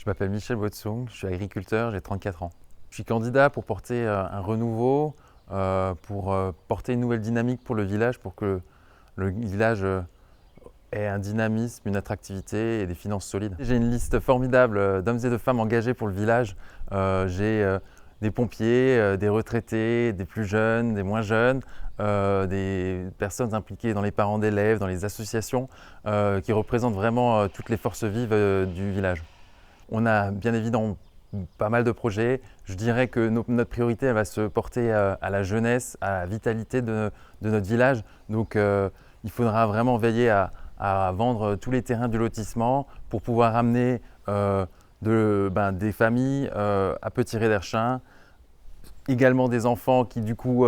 Je m'appelle Michel Botsung, je suis agriculteur, j'ai 34 ans. Je suis candidat pour porter un renouveau, pour porter une nouvelle dynamique pour le village, pour que le village ait un dynamisme, une attractivité et des finances solides. J'ai une liste formidable d'hommes et de femmes engagés pour le village. J'ai des pompiers, des retraités, des plus jeunes, des moins jeunes, des personnes impliquées dans les parents d'élèves, dans les associations, qui représentent vraiment toutes les forces vives du village. On a bien évidemment pas mal de projets. Je dirais que notre priorité elle va se porter à la jeunesse, à la vitalité de notre village. Donc il faudra vraiment veiller à vendre tous les terrains du lotissement pour pouvoir amener des familles à Petit-Ré-d'Erchin, également des enfants qui du coup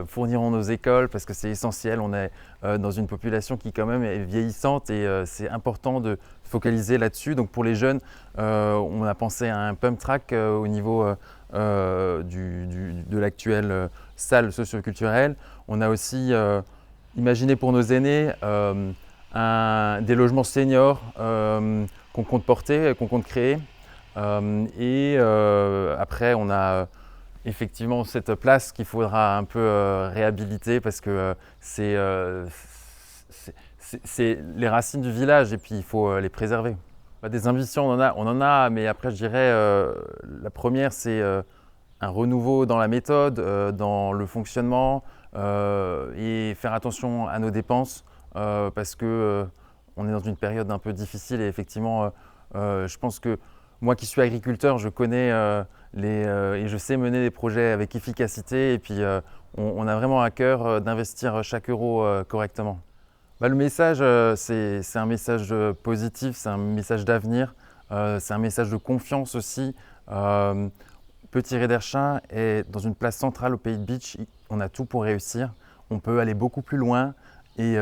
fourniront nos écoles parce que c'est essentiel. On est dans une population qui quand même est vieillissante et c'est important de focaliser là-dessus. Donc pour les jeunes, on a pensé à un pump track au niveau de l'actuelle salle socio-culturelle. On a aussi imaginé pour nos aînés des logements seniors qu'on compte porter, qu'on compte créer. Après, on a effectivement cette place qu'il faudra un peu réhabiliter parce que c'est les racines du village et puis il faut les préserver. Des ambitions, on en a, mais après je dirais la première c'est un renouveau dans la méthode, dans le fonctionnement et faire attention à nos dépenses parce que on est dans une période un peu difficile et effectivement je pense que moi qui suis agriculteur, je connais et je sais mener des projets avec efficacité et puis on a vraiment à cœur d'investir chaque euro correctement. Le message, c'est un message positif, c'est un message d'avenir, c'est un message de confiance aussi. Petit-Ré-d'Erchin est dans une place centrale au Pays de Bitche, on a tout pour réussir, on peut aller beaucoup plus loin et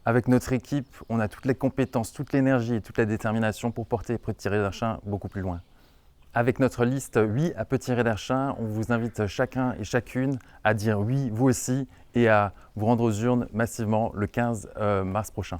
avec notre équipe, on a toutes les compétences, toute l'énergie et toute la détermination pour porter Petit-Ré-d'Erchin beaucoup plus loin. Avec notre liste Oui à Petit-Ré-d'Erchin, on vous invite chacun et chacune à dire oui, vous aussi, et à vous rendre aux urnes massivement le 15 mars prochain.